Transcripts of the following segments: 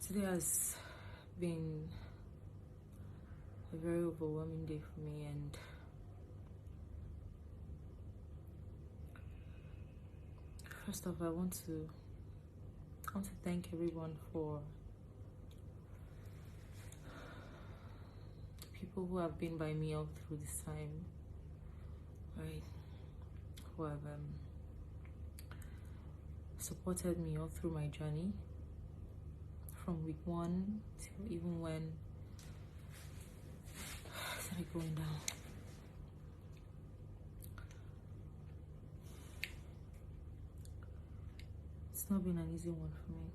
Today has been a very overwhelming day for me, and first off, I want to thank everyone for the people who have been by me all through this time, right? Who have supported me all through my journey, from week 1 till even when I started going down. It's not been an easy one for me.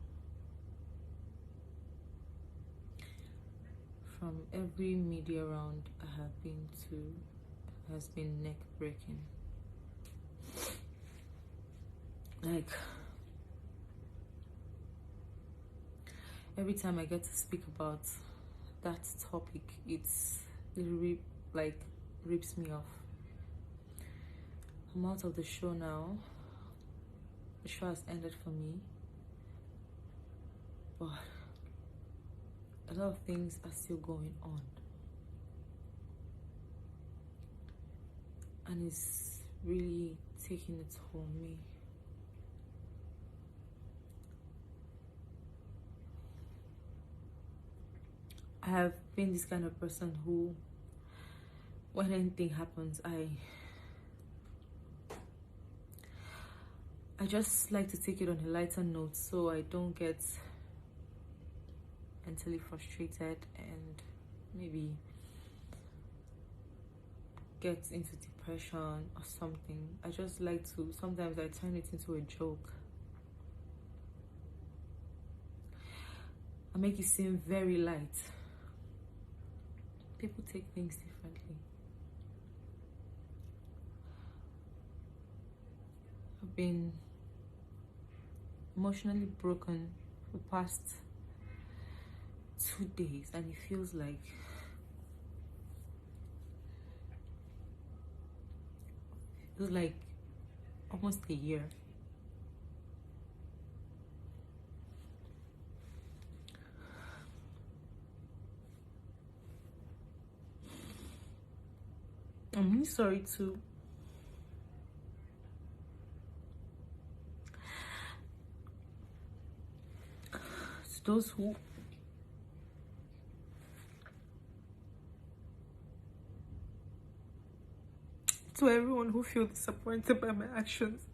From every media round I have been to, has been neck breaking. Like, every time I get to speak about that topic, it rips me off. I'm out of the show now. The show has ended for me, but a lot of things are still going on, and it's really taking its toll on me. I have been this kind of person who, when anything happens, I just like to take it on a lighter note so I don't get mentally frustrated and maybe get into depression or something. I just like to, sometimes I turn it into a joke. I make it seem very light. People take things differently. I've been emotionally broken for the past 2 days, and it feels like almost a year. I'm really sorry to those who to everyone who feels disappointed by my actions.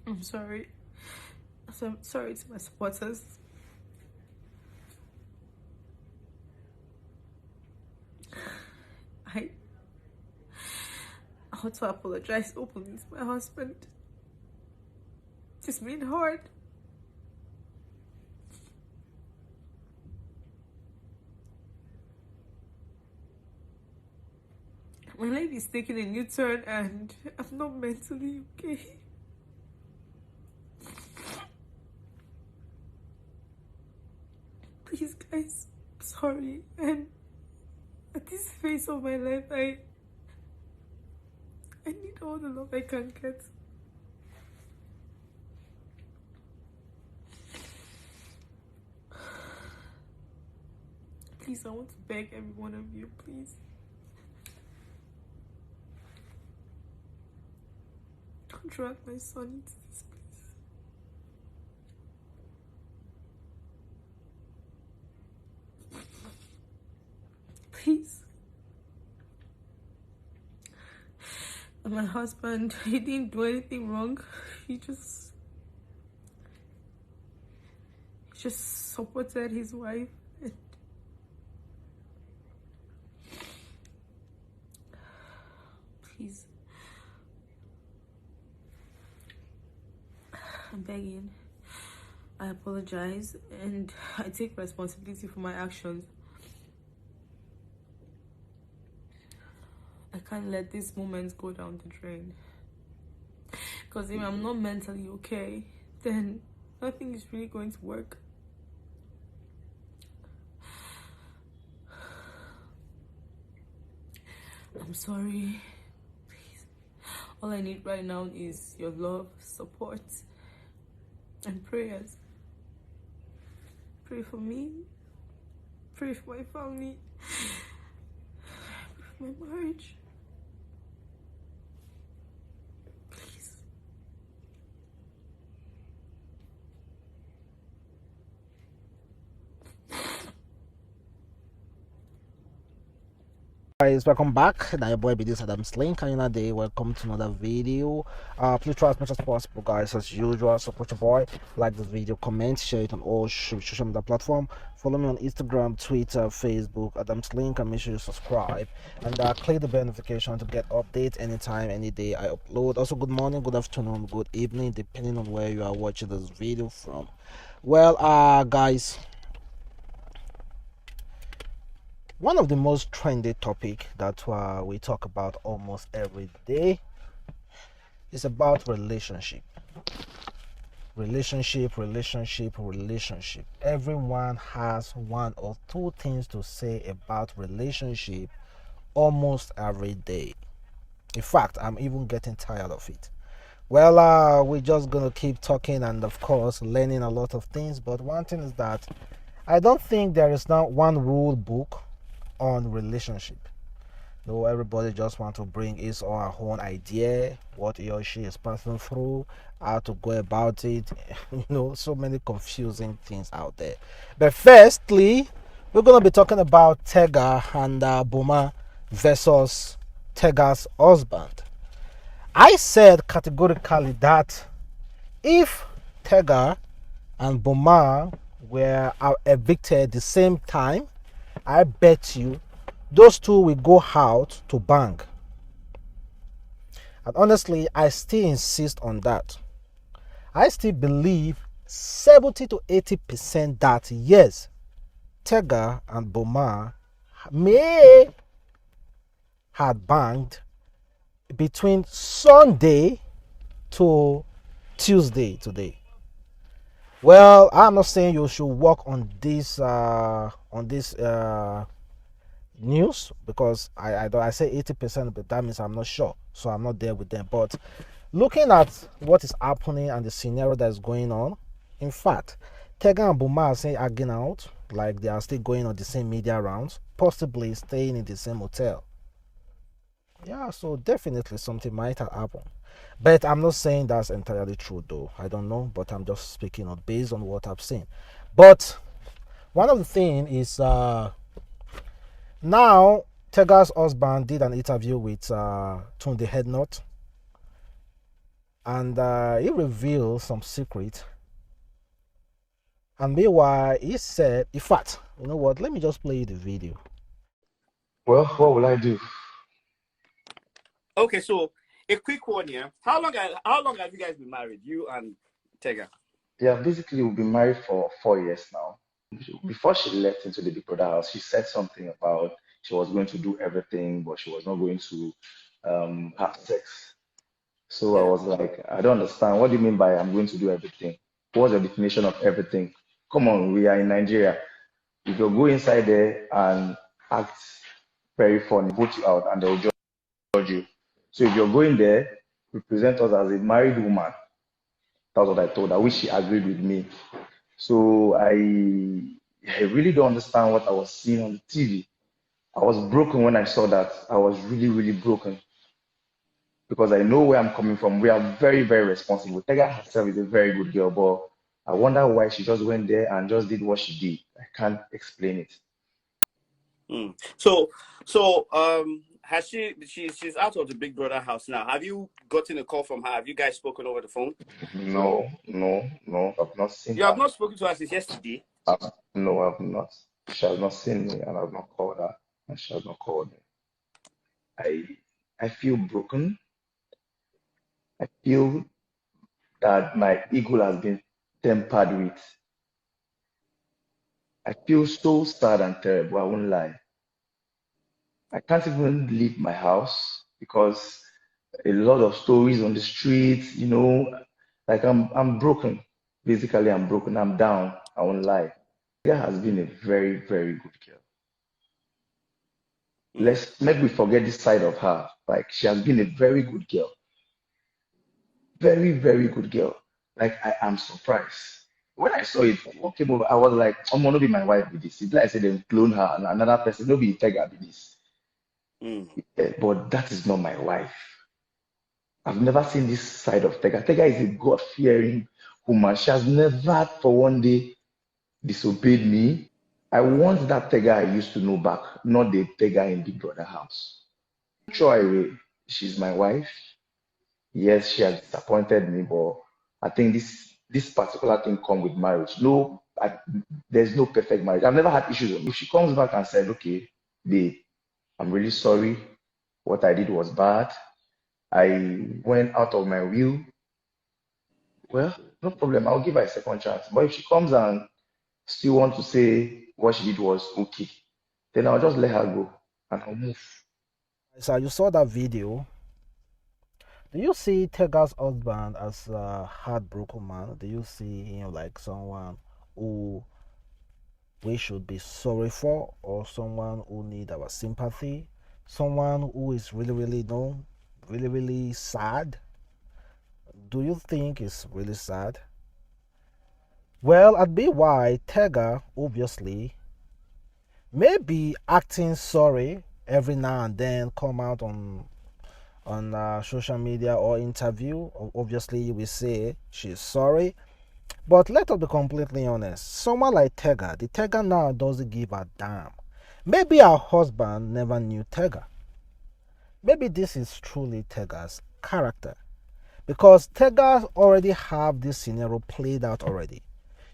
I'm sorry. So I'm sorry to my supporters. I want to apologize openly to my husband. It's been hard. My life is taking a new turn and I'm not mentally okay. Please, guys, sorry. And at this phase of my life, I need all the love I can get. Please, I want to beg every one of you, please. Don't drag my son into this place. Please. And my husband, he didn't do anything wrong. He just supported his wife. Please, I'm begging. I apologize and I take responsibility for my actions. I can't let these moments go down the drain, because if I'm not mentally okay, then nothing is really going to work. I'm sorry. Please. All I need right now is your love, support, and prayers. Pray for me. Pray for my family. Pray for my marriage. Please. Guys, welcome back. Now your boy be this Adamslink, and day welcome to another video. Please try as much as possible, guys, as usual. Support your boy, like this video, comment, share it on all social media platform. Follow me on Instagram, Twitter, Facebook, Adamslink, and make sure you subscribe and click the bell notification to get updates anytime, any day I upload. Also, good morning, good afternoon, good evening, depending on where you are watching this video from. Well, guys, one of the most trendy topic that we talk about almost every day is about relationship. Everyone has one or two things to say about relationship almost every day. In fact, I'm even getting tired of it. Well, we're just gonna keep talking and of course learning a lot of things, but one thing is that I don't think there is not one rule book on relationship. No, everybody just want to bring his or her own idea, what he or she is passing through, how to go about it. So many confusing things out there. But firstly, we're gonna be talking about Tega and Boma versus Tega's husband. I said categorically that if Tega and Boma were evicted the same time, I bet you those two will go out to bang. And honestly, I still insist on that. I still believe 70 to 80% that yes, Tega and Boma may have banged between Sunday to Tuesday today. Well, I'm not saying you should work on this news because I say 80%, but that means I'm not sure, so I'm not there with them. But looking at what is happening and the scenario that is going on, in fact, Tega and Boma are saying again out, like they are still going on the same media rounds, possibly staying in the same hotel. Yeah, so definitely something might have happened. But I'm not saying that's entirely true though. I don't know, but I'm just speaking on based on what I've seen. But one of the things is now Tega's husband did an interview with Tunde Headnut, and he revealed some secret. And meanwhile, he said, in fact, you know what? Let me just play you the video. Well, what will I do? Okay, so a quick one here. How long have you guys been married, you and Tega? Yeah, basically, we've been married for 4 years now. Before she left into the Big Brother house, she said something about she was going to do everything, but she was not going to have sex. So I Yeah. was like, I don't understand. What do you mean by I'm going to do everything? What's the definition of everything? Come on, we are in Nigeria. If you go inside there and act very funny, vote you out, and they'll judge you. So if you're going there, represent us as a married woman. That's what I told her, which she agreed with me. So I really don't understand what I was seeing on the TV. I was broken when I saw that. I was really, really broken because I know where I'm coming from. We are very, very responsible. Tega herself is a very good girl, but I wonder why she just went there and just did what she did. I can't explain it. So has she's out of the Big Brother house now. Have you gotten a call from her? Have you guys spoken over the phone? No, no, no. I've not seen You her. have not spoken to her since yesterday. No, I've not. She has not seen me, and I've not called her, and she has not called me. I I feel broken. I feel that my ego has been tempered with. I feel so sad and terrible. I won't lie. I can't even leave my house because a lot of stories on the streets, like I'm broken. Basically, I'm broken. I'm down. I won't lie. Tia has been a very, very good girl. Mm. Let's make we forget this side of her. Like she has been a very good girl. Very, very good girl. Like I am surprised. When I saw it, what came over, I was like, I'm gonna be my wife with this. It's like I said, they clone her and another person, no be Tega with this. Mm. But that is not my wife. I've never seen this side of Tega. Tega is a God-fearing woman. She has never for one day disobeyed me. I want that Tega I used to know back, not the Tega in Big Brother house. Throw her away. She's my wife. Yes, she has disappointed me, but I think this particular thing come with marriage. No, there's no perfect marriage. I've never had issues. If she comes back and said, "Okay, babe, I'm really sorry. What I did was bad. I went out of my will." Well, no problem. I'll give her a second chance. But if she comes and still want to say what she did was okay, then I'll just let her go and I'll move. So you saw that video. Do you see Tega's husband as a heartbroken man? Do you see him like someone who we should be sorry for, or someone who need our sympathy, someone who is really really sad? Do you think it's really sad? Well, at BY, Tega obviously may be acting sorry every now and then, come out on social media or interview. Obviously, we say she's sorry, but let us be completely honest. Someone like Tega, the Tega now doesn't give a damn. Maybe her husband never knew Tega. Maybe this is truly Tega's character, because Tega already have this scenario played out already.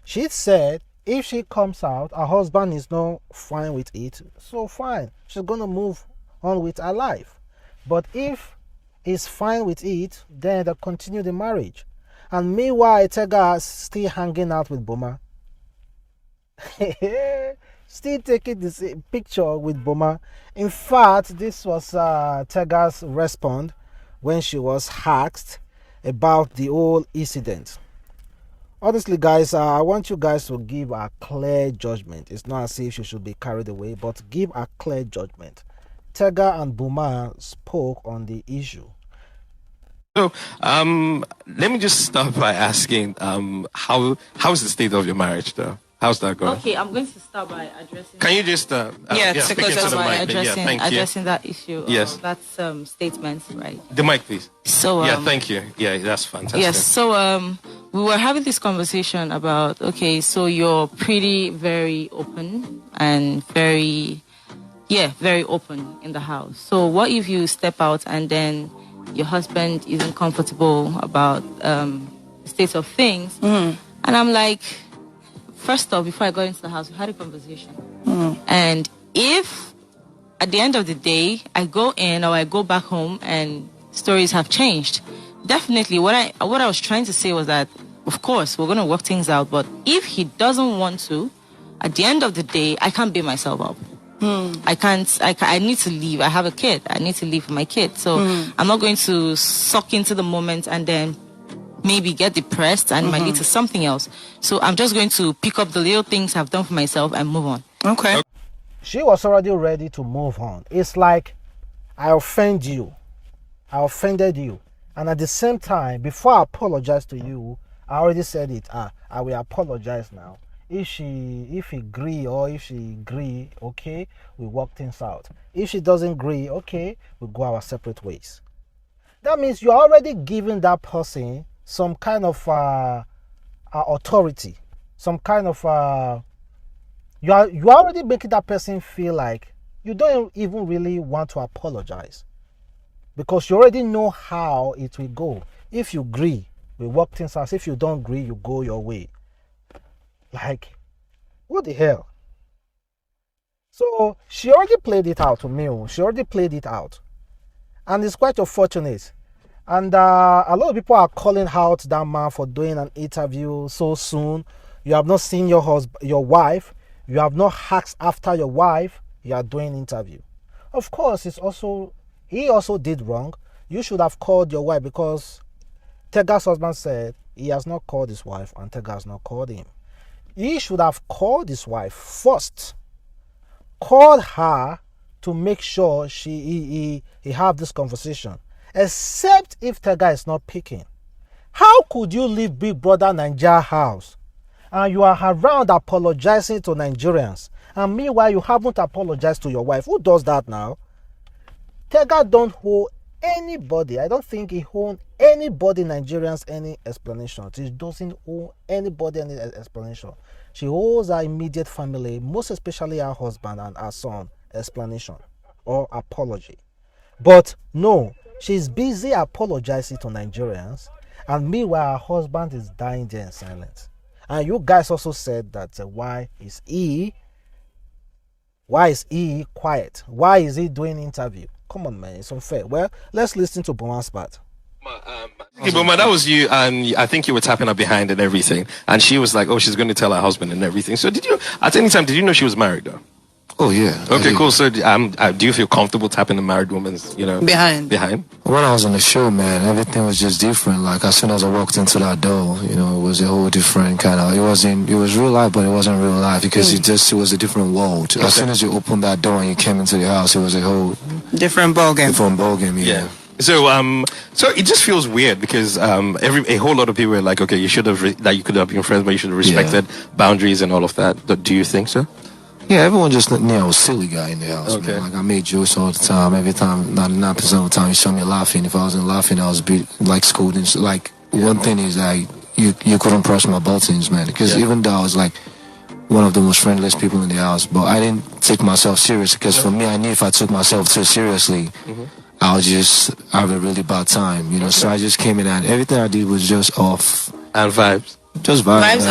She said if she comes out, her husband is not fine with it, so fine, she's gonna move on with her life. But if he's fine with it, then they continue the marriage. And meanwhile, Tega is still hanging out with Boma. Still taking this picture with Boma. In fact, this was Tega's response when she was asked about the whole incident. Honestly, guys, I want you guys to give a clear judgment. It's not as if you should be carried away, but give a clear judgment. Tega and Boma spoke on the issue. So, let me just start by asking, how's the state of your marriage, though? How's that going? Okay, I'm going to start by addressing. Can you just speak into the mic? Addressing that issue. Yes. That statement, right? The mic, please. So thank you. Yeah, that's fantastic. Yes. So we were having this conversation about, okay, so you're very open and very open in the house. So what if you step out and then your husband isn't comfortable about the state of things? Mm. And I'm like, first off, before I got into the house, we had a conversation. Mm. And if at the end of the day, I go in or I go back home and stories have changed, definitely what I was trying to say was that, of course, we're going to work things out. But if he doesn't want to, at the end of the day, I can't beat myself up. Mm. I need to leave. I have a kid. I need to leave for my kid. So I'm not going to suck into the moment and then maybe get depressed and it might lead to something else. So I'm just going to pick up the little things I've done for myself and move on. Okay. She was already ready to move on. It's like, I offended you. And at the same time, before I apologize to you, I already said it. I will apologize now. If he agree or if she agree, okay, we work things out. If she doesn't agree, okay, we go our separate ways. That means you're already giving that person some kind of authority, some kind of you are already making that person feel like you don't even really want to apologize, because you already know how it will go. If you agree, we work things out. If you don't agree, you go your way. Like, what the hell? So she already played it out to me. She already played it out, and it's quite unfortunate. And a lot of people are calling out that man for doing an interview so soon. You have not seen your wife. You have not asked after your wife. You are doing interview. Of course, he also did wrong. You should have called your wife, because Tega's husband said he has not called his wife and Tega has not called him. He should have called his wife first. Called her to make sure he have this conversation. Except if Tega is not picking. How could you leave Big Brother Naija house and you are around apologizing to Nigerians, and meanwhile you haven't apologized to your wife? Who does that now? Tega don't owe anybody. I don't think he owes anybody, Nigerians, any explanation. She doesn't owe anybody any explanation. She owes her immediate family, most especially her husband and her son, explanation or apology. But no, she's busy apologizing to Nigerians, and meanwhile her husband is dying there in silence. And you guys also said that why is he quiet? Why is he doing interview? Come on, man, it's unfair. Well, let's listen to Boma's part. Okay, Boma, that was you, and I think you were tapping her behind and everything, and she was like, "Oh, she's going to tell her husband and everything." So, did you at any time did you know she was married though? Oh yeah. Okay, cool. So, do you feel comfortable tapping a married woman's, behind? When I was on the show, man, everything was just different. Like as soon as I walked into that door, it was a whole different kind of. It was real life, but it wasn't real life because it was a different world. Okay. As soon as you opened that door and you came into the house, it was a whole different ballgame. Yeah. So it just feels weird because a whole lot of people were like, okay, you should have you could have been friends, but you should have respected boundaries and all of that. Do you think so? Yeah, everyone just knew I was a silly guy in the house. Okay. Man. Like I made jokes all the time. Every time, 99% of the time, you saw me laughing. If I wasn't laughing, I was scolding. Like one thing is like you couldn't press my buttons, man. Because even though I was like one of the most friendliest people in the house, but I didn't take myself serious because for me, I knew if I took myself too seriously, I would just have a really bad time, So I just came in and everything I did was just off and vibes. Just vibes.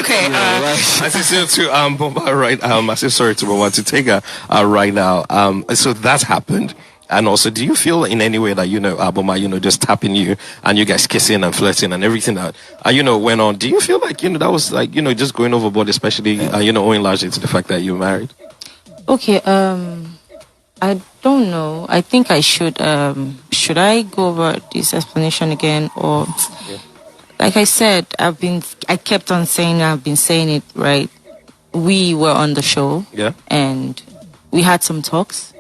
Okay. I say to Boma right. I say sorry to Boma to Tega right now. So that happened. And also, do you feel in any way that Boma, just tapping you and you guys kissing and flirting and everything that went on? Do you feel like that was like just going overboard, especially owing largely to the fact that you're married? Okay. I don't know. I think I should. Should I go over this explanation again, or? Yeah. Like I said, I kept on saying, I've been saying it, right? We were on the show. Yeah. And we had some talks.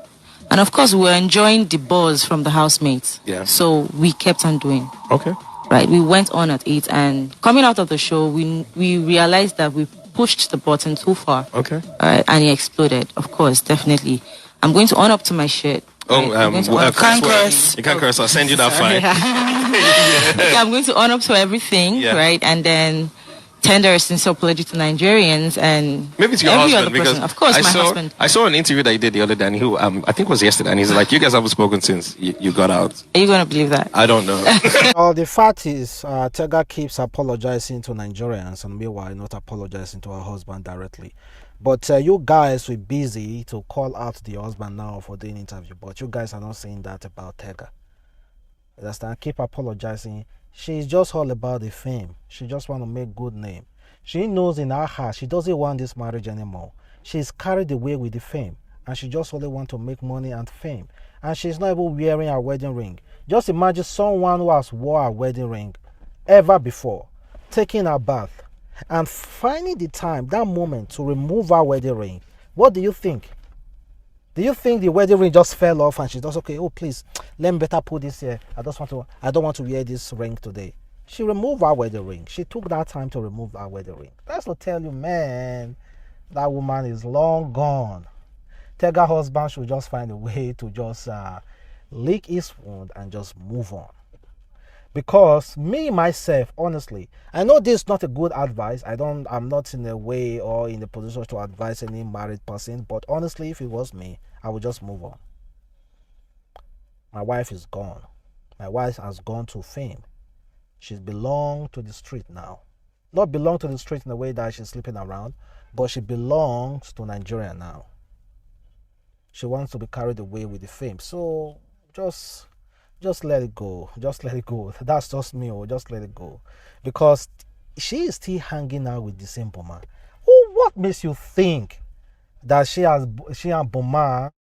And of course, we were enjoying the buzz from the housemates. Yeah. So we kept on doing. Okay. Right. We went on at it. And coming out of the show, we realized that we pushed the button too far. Okay. All right. And it exploded. Of course, definitely. I'm going to own up to my shit. Oh, you can't curse. I'll send you that fine. Okay, I'm going to own up to everything, right? And then tender a sincere apology to Nigerians and maybe to your husband, because of course, my husband. I saw an interview that he did the other day, and I think it was yesterday, and he's like, "You guys haven't spoken since you got out." Are you going to believe that? I don't know. Well, the fact is, Tega keeps apologizing to Nigerians, and meanwhile not apologizing to her husband directly. But you guys were busy to call out the husband now for doing interview. But you guys are not saying that about Tega. Understand? Keep apologizing. She's just all about the fame. She just want to make good name. She knows in her heart she doesn't want this marriage anymore. She's carried away with the fame, and she just only want to make money and fame. And she's not even wearing her wedding ring. Just imagine someone who has worn her wedding ring ever before, taking her bath, and finding the time, that moment, to remove her wedding ring. What do you think? Do you think the wedding ring just fell off and she just, okay, oh please, let me better put this here. I don't want to wear this ring today. She removed her wedding ring. She took that time to remove her wedding ring. That's to tell you, man, that woman is long gone. Tega husband should just find a way to just lick his wound and just move on. Because me, myself, honestly, I know this is not a good advice. I'm not in a way or in a position to advise any married person. But honestly, if it was me, I would just move on. My wife is gone. My wife has gone to fame. She's belonged to the street now. Not belong to the street in the way that she's sleeping around, but she belongs to Nigeria now. She wants to be carried away with the fame. So just let it go. Just let it go. That's just me. Just let it go. Because she is still hanging out with the same Boma. What makes you think that she and Boma